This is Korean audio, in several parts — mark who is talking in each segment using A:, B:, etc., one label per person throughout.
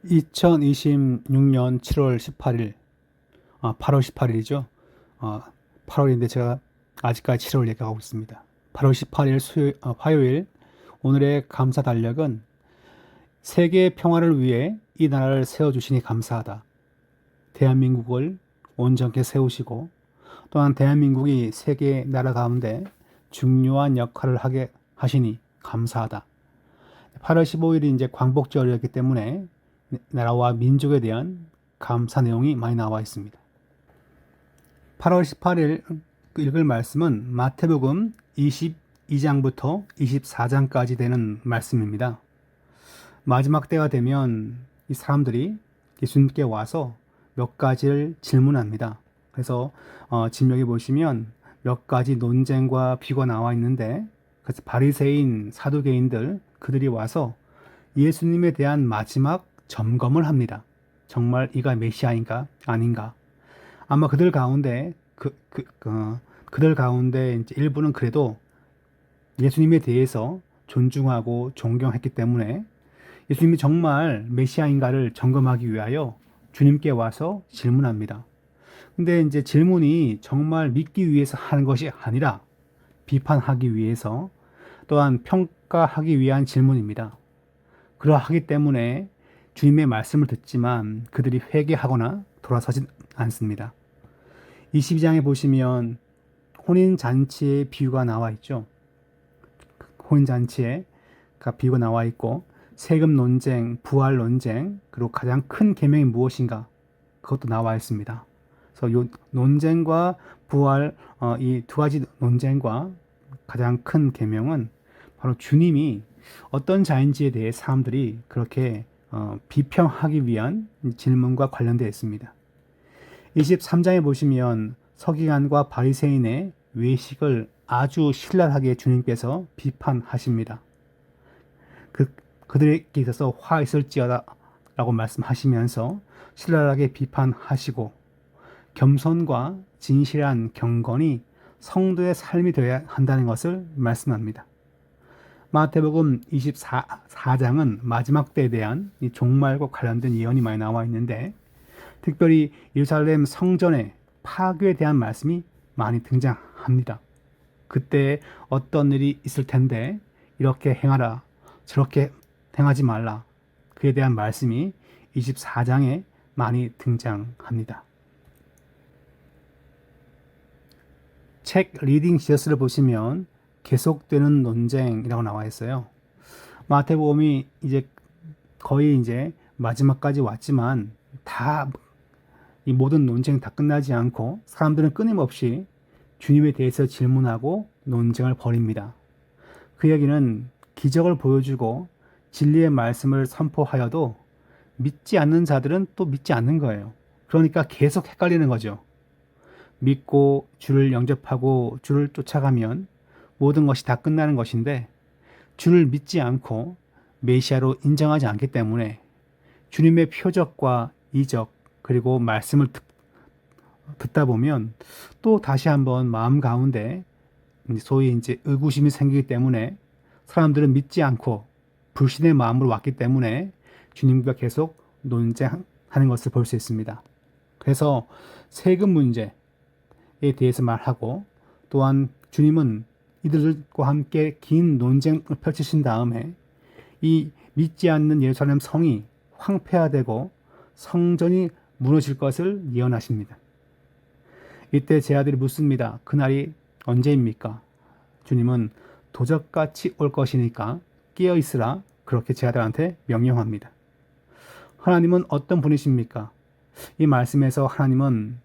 A: 2026년 7월 18일, 8월 18일이죠. 8월인데 제가 아직까지 7월 얘기하고 있습니다. 8월 18일 화요일, 오늘의 감사 달력은 세계 평화를 위해 이 나라를 세워주시니 감사하다. 대한민국을 온전케 세우시고 또한 대한민국이 세계 나라 가운데 중요한 역할을 하게 하시니 감사하다. 8월 15일이 이제 광복절이었기 때문에 나라와 민족에 대한 감사 내용이 많이 나와 있습니다. 8월 18일 읽을 말씀은 마태복음 22장부터 24장까지 되는 말씀입니다. 마지막 때가 되면 이 사람들이 예수님께 와서 몇 가지를 질문합니다. 그래서 지금 여기 보시면 몇 가지 논쟁과 비가 나와 있는데, 그래서 바리새인, 사두개인들 그들이 와서 예수님에 대한 마지막 점검을 합니다. 정말 이가 메시아인가 아닌가? 아마 그들 가운데 그들 가운데 이제 일부는 그래도 예수님에 대해서 존중하고 존경했기 때문에 예수님이 정말 메시아인가를 점검하기 위하여 주님께 와서 질문합니다. 근데 이제 질문이 정말 믿기 위해서 하는 것이 아니라 비판하기 위해서, 또한 평가하기 위한 질문입니다. 그러하기 때문에 주님의 말씀을 듣지만 그들이 회개하거나 돌아서지 않습니다. 22장에 보시면 혼인잔치의 비유가 나와 있죠. 혼인잔치에 비유가 나와 있고, 세금 논쟁, 부활 논쟁, 그리고 가장 큰 계명이 무엇인가, 그것도 나와 있습니다. 그래서 이 논쟁과 부활, 이 두 가지 논쟁과 가장 큰 계명은 바로 주님이 어떤 자인지에 대해 사람들이 그렇게 비평하기 위한 질문과 관련되어 있습니다. 23장에 보시면 서기관과 바리새인의 외식을 아주 신랄하게 주님께서 비판하십니다. 그들에게 있어서 화 있을지어다 라고 말씀하시면서 신랄하게 비판하시고, 겸손과 진실한 경건이 성도의 삶이 되어야 한다는 것을 말씀합니다. 마태복음 24장은 마지막 때에 대한 이 종말과 관련된 예언이 많이 나와 있는데, 특별히 예루살렘 성전의 파괴에 대한 말씀이 많이 등장합니다. 그때 어떤 일이 있을 텐데 이렇게 행하라, 저렇게 행하지 말라, 그에 대한 말씀이 24장에 많이 등장합니다. 책 리딩 지저스를 보시면 계속되는 논쟁이라고 나와 있어요. 마태복음이 이제 거의 이제 마지막까지 왔지만 이 모든 논쟁이 다 끝나지 않고 사람들은 끊임없이 주님에 대해서 질문하고 논쟁을 벌입니다. 그 얘기는 기적을 보여주고 진리의 말씀을 선포하여도 믿지 않는 자들은 또 믿지 않는 거예요. 그러니까 계속 헷갈리는 거죠. 믿고 주를 영접하고 주를 쫓아가면 모든 것이 다 끝나는 것인데, 주를 믿지 않고 메시아로 인정하지 않기 때문에 주님의 표적과 이적, 그리고 말씀을 듣다 보면 또 다시 한번 마음 가운데 소위 이제 의구심이 생기기 때문에 사람들은 믿지 않고 불신의 마음으로 왔기 때문에 주님과 계속 논쟁하는 것을 볼 수 있습니다. 그래서 세금 문제에 대해서 말하고, 또한 주님은 이들과 함께 긴 논쟁을 펼치신 다음에 이 믿지 않는 예루살렘 성이 황폐화되고 성전이 무너질 것을 예언하십니다. 이때 제 아들이 묻습니다. 그날이 언제입니까? 주님은 도적같이 올 것이니까 깨어 있으라, 그렇게 제 아들한테 명령합니다. 하나님은 어떤 분이십니까? 이 말씀에서 하나님은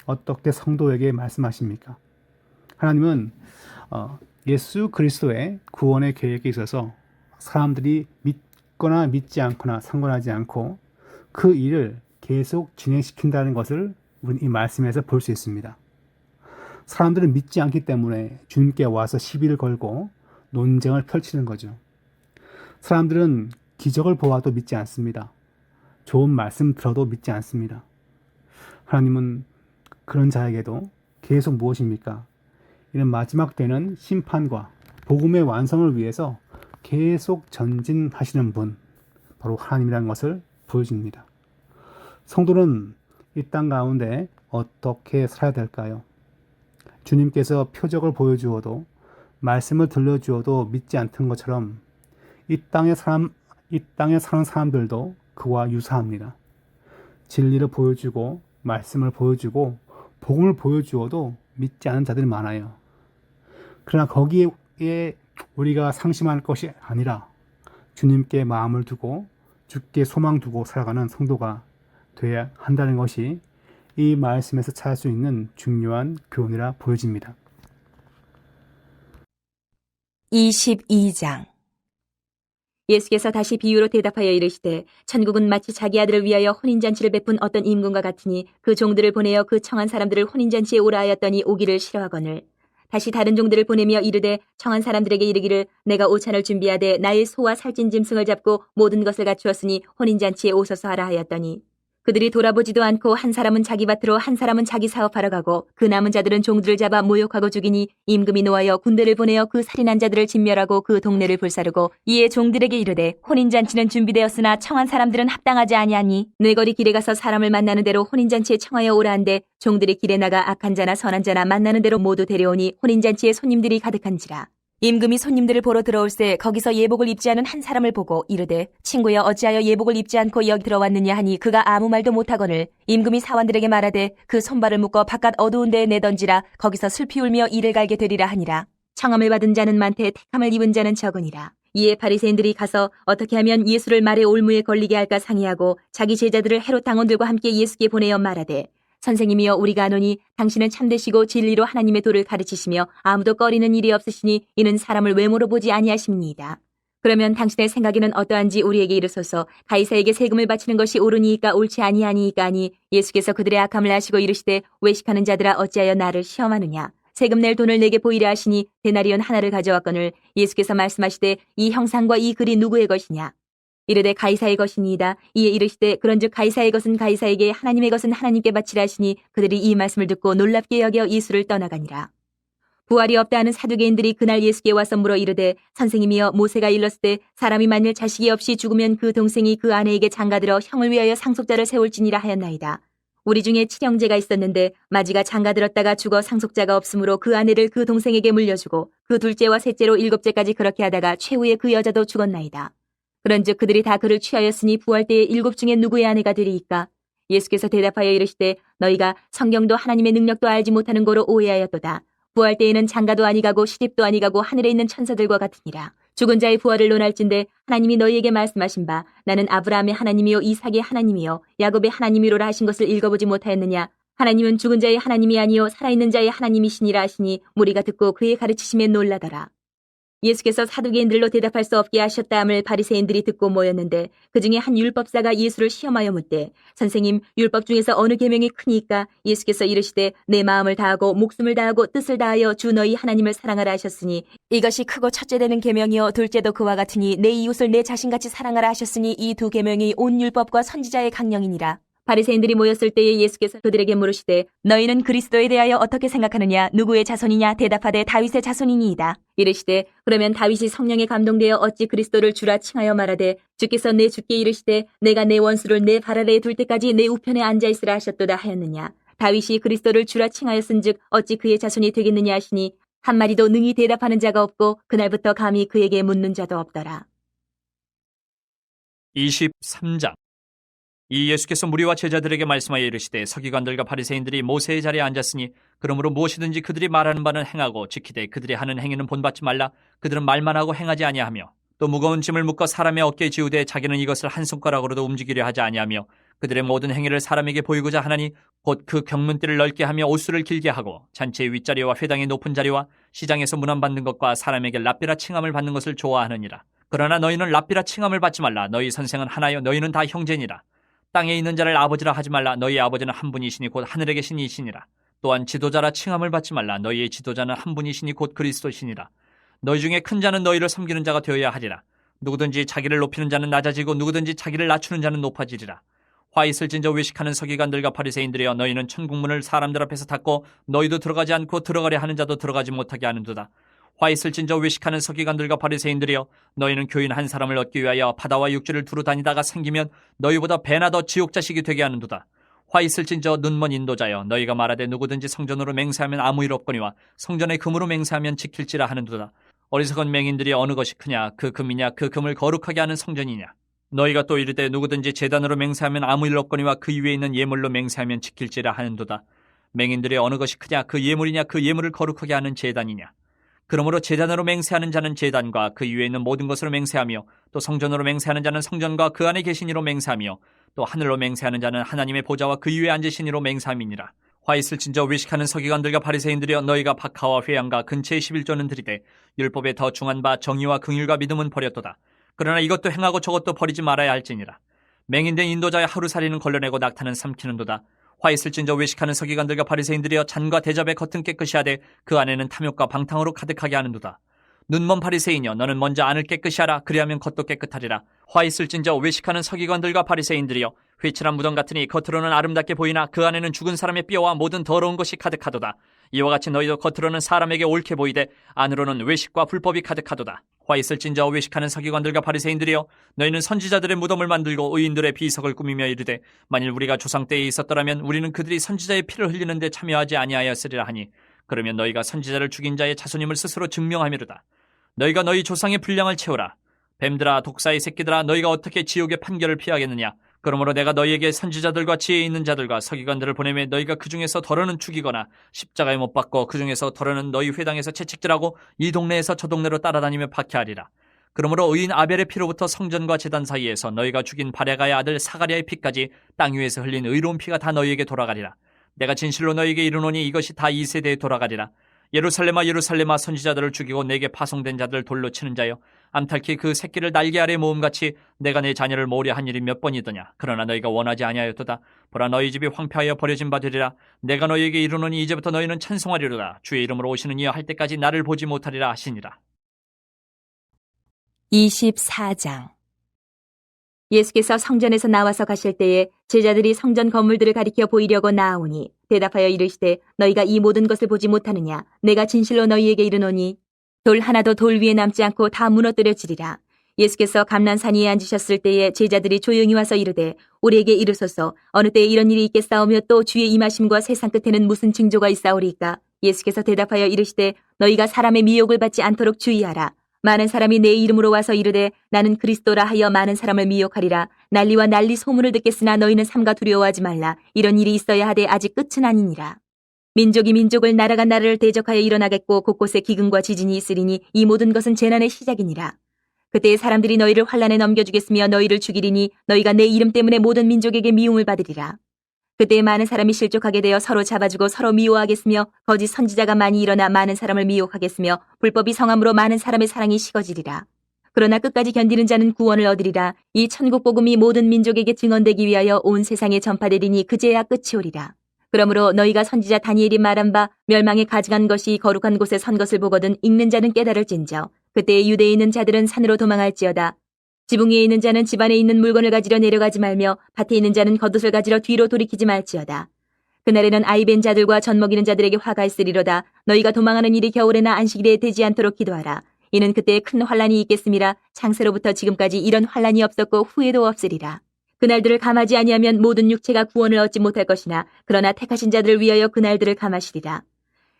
A: 어떻게 성도에게 말씀하십니까? 하나님은 예수 그리스도의 구원의 계획에 있어서 사람들이 믿거나 믿지 않거나 상관하지 않고 그 일을 계속 진행시킨다는 것을 우리는 이 말씀에서 볼 수 있습니다. 사람들은 믿지 않기 때문에 주님께 와서 시비를 걸고 논쟁을 펼치는 거죠. 사람들은 기적을 보아도 믿지 않습니다. 좋은 말씀 들어도 믿지 않습니다. 하나님은 그런 자에게도 계속 무엇입니까? 이런 마지막 때는 심판과 복음의 완성을 위해서 계속 전진하시는 분, 바로 하나님이라는 것을 보여줍니다. 성도는 이 땅 가운데 어떻게 살아야 될까요? 주님께서 표적을 보여주어도 말씀을 들려주어도 믿지 않던 것처럼 이 땅에 사는 사람들도 그와 유사합니다. 진리를 보여주고 말씀을 보여주고 복음을 보여주어도 믿지 않은 자들이 많아요. 그러나 거기에 우리가 상심할 것이 아니라 주님께 마음을 두고 주께 소망 두고 살아가는 성도가 되어야 한다는 것이 이 말씀에서 찾을 수 있는 중요한 교훈이라 보여집니다.
B: 22장 예수께서 다시 비유로 대답하여 이르시되 천국은 마치 자기 아들을 위하여 혼인잔치를 베푼 어떤 임금과 같으니 그 종들을 보내어 그 청한 사람들을 혼인잔치에 오라 하였더니 오기를 싫어하거늘 다시 다른 종들을 보내며 이르되 청한 사람들에게 이르기를 내가 오찬을 준비하되 나의 소와 살찐 짐승을 잡고 모든 것을 갖추었으니 혼인잔치에 오소서 하라 하였더니 그들이 돌아보지도 않고 한 사람은 자기 밭으로 한 사람은 자기 사업하러 가고 그 남은 자들은 종들을 잡아 모욕하고 죽이니 임금이 노하여 군대를 보내어 그 살인한 자들을 진멸하고 그 동네를 불사르고 이에 종들에게 이르되 혼인잔치는 준비되었으나 청한 사람들은 합당하지 아니하니 뇌거리 길에 가서 사람을 만나는 대로 혼인잔치에 청하여 오라 한데 종들이 길에 나가 악한 자나 선한 자나 만나는 대로 모두 데려오니 혼인잔치에 손님들이 가득한지라. 임금이 손님들을 보러 들어올새 거기서 예복을 입지 않은 한 사람을 보고 이르되 친구여 어찌하여 예복을 입지 않고 여기 들어왔느냐 하니 그가 아무 말도 못하거늘 임금이 사원들에게 말하되 그 손발을 묶어 바깥 어두운 데에 내던지라 거기서 슬피 울며 이를 갈게 되리라 하니라. 청함을 받은 자는 많되 택함을 입은 자는 적으니라. 이에 바리새인들이 가서 어떻게 하면 예수를 말의 올무에 걸리게 할까 상의하고 자기 제자들을 헤롯 당원들과 함께 예수께 보내어 말하되 선생님이여 우리가 아노니 당신은 참되시고 진리로 하나님의 도를 가르치시며 아무도 꺼리는 일이 없으시니 이는 사람을 외모로 보지 아니하십니다. 그러면 당신의 생각에는 어떠한지 우리에게 이르소서. 가이사에게 세금을 바치는 것이 옳으니이까 옳지 아니하니이까 하니 예수께서 그들의 악함을 아시고 이르시되 외식하는 자들아 어찌하여 나를 시험하느냐. 세금 낼 돈을 내게 보이려 하시니 데나리온 하나를 가져왔거늘 예수께서 말씀하시되 이 형상과 이 글이 누구의 것이냐. 이르되 가이사의 것이니이다. 이에 이르시되 그런즉 가이사의 것은 가이사에게 하나님의 것은 하나님께 바치라 하시니 그들이 이 말씀을 듣고 놀랍게 여겨 예수를 떠나가니라. 부활이 없다 하는 사두개인들이 그날 예수께 와서 물어 이르되 선생님이여 모세가 일렀을 때 사람이 만일 자식이 없이 죽으면 그 동생이 그 아내에게 장가들어 형을 위하여 상속자를 세울지니라 하였나이다. 우리 중에 칠형제가 있었는데 마지가 장가들었다가 죽어 상속자가 없으므로 그 아내를 그 동생에게 물려주고 그 둘째와 셋째로 일곱째까지 그렇게 하다가 최후에 그 여자도 죽었나이다. 그런즉 그들이 다 그를 취하였으니 부활 때에 일곱 중에 누구의 아내가 되리이까? 예수께서 대답하여 이르시되 너희가 성경도 하나님의 능력도 알지 못하는 거로 오해하였도다. 부활 때에는 장가도 아니가고 시집도 아니가고 하늘에 있는 천사들과 같으니라. 죽은 자의 부활을 논할진대 하나님이 너희에게 말씀하신 바 나는 아브라함의 하나님이요 이삭의 하나님이요 야곱의 하나님이로라 하신 것을 읽어보지 못하였느냐. 하나님은 죽은 자의 하나님이 아니요 살아있는 자의 하나님이시니라 하시니 무리가 듣고 그의 가르치심에 놀라더라. 예수께서 사두개인들로 대답할 수 없게 하셨다 함을 바리새인들이 듣고 모였는데 그중에 한 율법사가 예수를 시험하여 묻되 선생님 율법 중에서 어느 계명이 크니까? 예수께서 이르시되 내 마음을 다하고 목숨을 다하고 뜻을 다하여 주 너희 하나님을 사랑하라 하셨으니 이것이 크고 첫째 되는 계명이요 둘째도 그와 같으니 내 이웃을 내 자신같이 사랑하라 하셨으니 이 두 계명이 온 율법과 선지자의 강령이니라. 바리새인들이 모였을 때에 예수께서 그들에게 물으시되 너희는 그리스도에 대하여 어떻게 생각하느냐. 누구의 자손이냐. 대답하되 다윗의 자손이니이다. 이르시되 그러면 다윗이 성령에 감동되어 어찌 그리스도를 주라 칭하여 말하되 주께서 내 주께 이르시되 내가 내 원수를 내 발 아래에 둘 때까지 내 우편에 앉아있으라 하셨도다 하였느냐. 다윗이 그리스도를 주라 칭하였은즉 어찌 그의 자손이 되겠느냐 하시니 한마디도 능히 대답하는 자가 없고 그날부터 감히 그에게 묻는 자도 없더라.
C: 23장 이 예수께서 무리와 제자들에게 말씀하여 이르시되 서기관들과 바리새인들이 모세의 자리에 앉았으니 그러므로 무엇이든지 그들이 말하는 바는 행하고 지키되 그들이 하는 행위는 본받지 말라. 그들은 말만 하고 행하지 아니하며 또 무거운 짐을 묶어 사람의 어깨에 지우되 자기는 이것을 한 손가락으로도 움직이려 하지 아니하며 그들의 모든 행위를 사람에게 보이고자 하나니 곧 그 경문띠를 넓게 하며 옷수를 길게 하고 잔치의 윗자리와 회당의 높은 자리와 시장에서 문안받는 것과 사람에게 랍비라 칭함을 받는 것을 좋아하느니라. 그러나 너희는 랍비라 칭함을 받지 말라. 너희 선생은 하나요 너희는 다 형제니라. 땅에 있는 자를 아버지라 하지 말라. 너희 아버지는 한 분이시니 곧 하늘에 계신 이시니라. 또한 지도자라 칭함을 받지 말라. 너희의 지도자는 한 분이시니 곧 그리스도시니라. 너희 중에 큰 자는 너희를 섬기는 자가 되어야 하리라. 누구든지 자기를 높이는 자는 낮아지고 누구든지 자기를 낮추는 자는 높아지리라. 화 있을진저 외식하는 서기관들과 바리새인들이여 너희는 천국문을 사람들 앞에서 닫고 너희도 들어가지 않고 들어가려 하는 자도 들어가지 못하게 하는도다. 화 있을진저 외식하는 서기관들과 바리새인들이여, 너희는 교인 한 사람을 얻기 위하여 바다와 육지를 두루 다니다가 생기면 너희보다 배나 더 지옥 자식이 되게 하는도다. 화 있을진저 눈먼 인도자여, 너희가 말하되 누구든지 성전으로 맹세하면 아무 일 없거니와 성전의 금으로 맹세하면 지킬지라 하는도다. 어리석은 맹인들이 어느 것이 크냐, 그 금이냐, 그 금을 거룩하게 하는 성전이냐. 너희가 또 이르되 누구든지 제단으로 맹세하면 아무 일 없거니와 그 위에 있는 예물로 맹세하면 지킬지라 하는도다. 맹인들이 어느 것이 크냐, 그 예물이냐, 그 예물을 거룩하게 하는 제단이냐. 그러므로 제단으로 맹세하는 자는 제단과 그 위에 있는 모든 것으로 맹세하며, 또 성전으로 맹세하는 자는 성전과 그 안에 계신 이로 맹세하며, 또 하늘로 맹세하는 자는 하나님의 보좌와 그 위에 앉으신 이로 맹세함이니라. 화 있을진저 외식하는 서기관들과 바리새인들이여, 너희가 박하와 회양과 근처의 11조는 드리되 율법에 더 중한 바 정의와 긍휼과 믿음은 버렸도다. 그러나 이것도 행하고 저것도 버리지 말아야 할지니라. 맹인된 인도자의 하루살이는 걸러내고 낙타는 삼키는도다. 화 있을진저 외식하는 서기관들과 바리새인들이여, 잔과 대접의 겉은 깨끗이 하되 그 안에는 탐욕과 방탕으로 가득하게 하는도다. 눈먼 바리새인이여, 너는 먼저 안을 깨끗이 하라. 그리하면 겉도 깨끗하리라. 화 있을진저 외식하는 서기관들과 바리새인들이여, 회칠한 무덤 같으니 겉으로는 아름답게 보이나 그 안에는 죽은 사람의 뼈와 모든 더러운 것이 가득하도다. 이와 같이 너희도 겉으로는 사람에게 옳게 보이되 안으로는 외식과 불법이 가득하도다. 화 있을진저 외식하는 서기관들과 바리새인들이여, 너희는 선지자들의 무덤을 만들고 의인들의 비석을 꾸미며 이르되 만일 우리가 조상 때에 있었더라면 우리는 그들이 선지자의 피를 흘리는 데 참여하지 아니하였으리라 하니, 그러면 너희가 선지자를 죽인 자의 자손임을 스스로 증명하미로다. 너희가 너희 조상의 분량을 채우라. 뱀들아, 독사의 새끼들아, 너희가 어떻게 지옥의 판결을 피하겠느냐. 그러므로 내가 너희에게 선지자들과 지혜 있는 자들과 서기관들을 보내매 너희가 그 중에서 덜어는 죽이거나 십자가에 못 박고 그 중에서 덜어는 너희 회당에서 채찍질하고 이 동네에서 저 동네로 따라다니며 박해하리라. 그러므로 의인 아벨의 피로부터 성전과 제단 사이에서 너희가 죽인 바레가의 아들 사가랴의 피까지 땅 위에서 흘린 의로운 피가 다 너희에게 돌아가리라. 내가 진실로 너희에게 이르노니 이것이 다 이 세대에 돌아가리라. 예루살렘아, 예루살렘아, 선지자들을 죽이고 내게 파송된 자들을 돌로 치는 자여, 암탉이 그 새끼를 날개 아래 모음같이 내가 내 자녀를 모으려 한 일이 몇 번이더냐. 그러나 너희가 원하지 아니하였도다. 보라, 너희 집이 황폐하여 버려진 바 되리라. 내가 너희에게 이르노니 이제부터 너희는 찬송하리로다. 주의 이름으로 오시는 이여 할 때까지 나를 보지 못하리라 하시니라.
B: 24장. 예수께서 성전에서 나와서 가실 때에 제자들이 성전 건물들을 가리켜 보이려고 나아오니 대답하여 이르시되, 너희가 이 모든 것을 보지 못하느냐. 내가 진실로 너희에게 이르노니 돌 하나도 돌 위에 남지 않고 다 무너뜨려지리라. 예수께서 감난산 위에 앉으셨을 때에 제자들이 조용히 와서 이르되, 우리에게 이르소서, 어느 때에 이런 일이 있겠사오며 또 주의 임하심과 세상 끝에는 무슨 징조가 있사오리까. 예수께서 대답하여 이르시되, 너희가 사람의 미혹을 받지 않도록 주의하라. 많은 사람이 내 이름으로 와서 이르되 나는 그리스도라 하여 많은 사람을 미혹하리라. 난리와 난리 소문을 듣겠으나 너희는 삼가 두려워하지 말라. 이런 일이 있어야 하되 아직 끝은 아니니라. 민족이 민족을, 나라가 나라를 대적하여 일어나겠고 곳곳에 기근과 지진이 있으리니 이 모든 것은 재난의 시작이니라. 그때 사람들이 너희를 환란에 넘겨주겠으며 너희를 죽이리니 너희가 내 이름 때문에 모든 민족에게 미움을 받으리라. 그때 많은 사람이 실족하게 되어 서로 잡아주고 서로 미워하겠으며 거짓 선지자가 많이 일어나 많은 사람을 미혹하겠으며 불법이 성함으로 많은 사람의 사랑이 식어지리라. 그러나 끝까지 견디는 자는 구원을 얻으리라. 이 천국 복음이 모든 민족에게 증언되기 위하여 온 세상에 전파되리니 그제야 끝이 오리라. 그러므로 너희가 선지자 다니엘이 말한 바 멸망에 가증한 것이 거룩한 곳에 선 것을 보거든 읽는 자는 깨달을진저. 그때 유대에 있는 자들은 산으로 도망할지어다. 지붕 위에 있는 자는 집 안에 있는 물건을 가지러 내려가지 말며 밭에 있는 자는 겉옷을 가지러 뒤로 돌이키지 말지어다. 그날에는 아이 벤 자들과 젖 먹이는 자들에게 화가 있으리로다. 너희가 도망하는 일이 겨울에나 안식일에 되지 않도록 기도하라. 이는 그때에 큰 환란이 있겠음이라. 창세로부터 지금까지 이런 환란이 없었고 후에도 없으리라. 그날들을 감하지 아니하면 모든 육체가 구원을 얻지 못할 것이나 그러나 택하신 자들을 위하여 그날들을 감하시리라.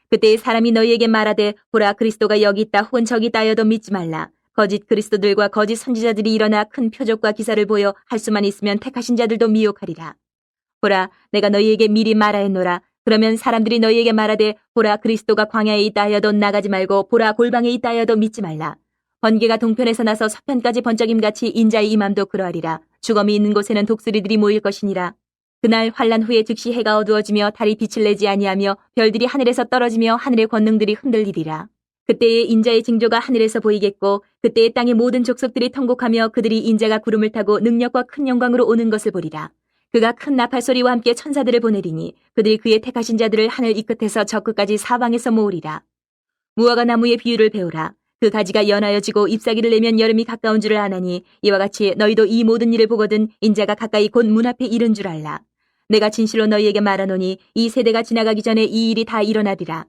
B: 그때에 사람이 너희에게 말하되 보라, 그리스도가 여기 있다 혹은 저기 있다 하여도 믿지 말라. 거짓 그리스도들과 거짓 선지자들이 일어나 큰 표적과 기사를 보여 할 수만 있으면 택하신 자들도 미혹하리라. 보라, 내가 너희에게 미리 말하였노라. 그러면 사람들이 너희에게 말하되 보라, 그리스도가 광야에 있다 하여도 나가지 말고 보라, 골방에 있다 하여도 믿지 말라. 번개가 동편에서 나서 서편까지 번쩍임같이 인자의 임함도 그러하리라. 주검이 있는 곳에는 독수리들이 모일 것이니라. 그날 환란 후에 즉시 해가 어두워지며 달이 빛을 내지 아니하며 별들이 하늘에서 떨어지며 하늘의 권능들이 흔들리리라. 그때에 인자의 징조가 하늘에서 보이겠고 그때에 땅의 모든 족속들이 통곡하며 그들이 인자가 구름을 타고 능력과 큰 영광으로 오는 것을 보리라. 그가 큰 나팔 소리와 함께 천사들을 보내리니 그들이 그의 택하신 자들을 하늘 이 끝에서 저 끝까지 사방에서 모으리라. 무화과 나무의 비유를 배우라. 그 가지가 연하여지고 잎사귀를 내면 여름이 가까운 줄을 아나니 이와 같이 너희도 이 모든 일을 보거든 인자가 가까이 곧 문 앞에 이른 줄 알라. 내가 진실로 너희에게 말하노니 이 세대가 지나가기 전에 이 일이 다 일어나리라.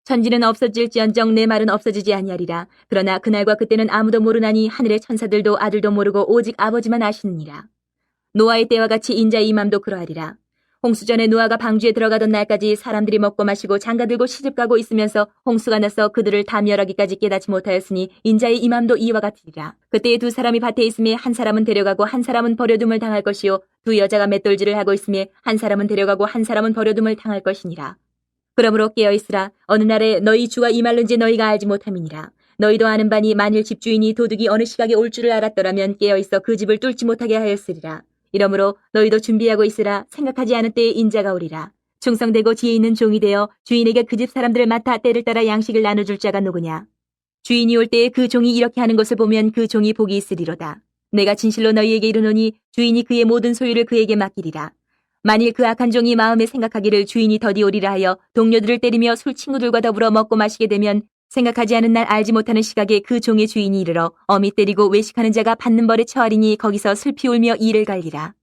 B: 천지는 없어질지언정 내 말은 없어지지 아니하리라. 그러나 그날과 그때는 아무도 모르나니 하늘의 천사들도 아들도 모르고 오직 아버지만 아시느니라. 노아의 때와 같이 인자의 임함도 그러하리라. 홍수전에 노아가 방주에 들어가던 날까지 사람들이 먹고 마시고 장가들고 시집가고 있으면서 홍수가 나서 그들을 다 멸하기까지 깨닫지 못하였으니 인자의 임함도 이와 같으리라. 그때에 두 사람이 밭에 있음에 한 사람은 데려가고 한 사람은 버려둠을 당할 것이요 두 여자가 맷돌질을 하고 있음에 한 사람은 데려가고 한 사람은 버려둠을 당할 것이니라. 그러므로 깨어있으라. 어느 날에 너희 주가 임할는지 너희가 알지 못함이니라. 너희도 아는 바니 만일 집주인이 도둑이 어느 시각에 올 줄을 알았더라면 깨어있어 그 집을 뚫지 못하게 하였으리라. 이러므로 너희도 준비하고 있으라. 생각하지 않은 때에 인자가 오리라. 충성되고 지혜 있는 종이 되어 주인에게 그 집 사람들을 맡아 때를 따라 양식을 나눠줄 자가 누구냐. 주인이 올 때에 그 종이 이렇게 하는 것을 보면 그 종이 복이 있으리로다. 내가 진실로 너희에게 이르노니 주인이 그의 모든 소유를 그에게 맡기리라. 만일 그 악한 종이 마음에 생각하기를 주인이 더디 오리라 하여 동료들을 때리며 술 친구들과 더불어 먹고 마시게 되면 생각하지 않은 날 알지 못하는 시각에 그 종의 주인이 이르러 어미 때리고 외식하는 자가 받는 벌에 처하리니 거기서 슬피 울며 이를 갈리라.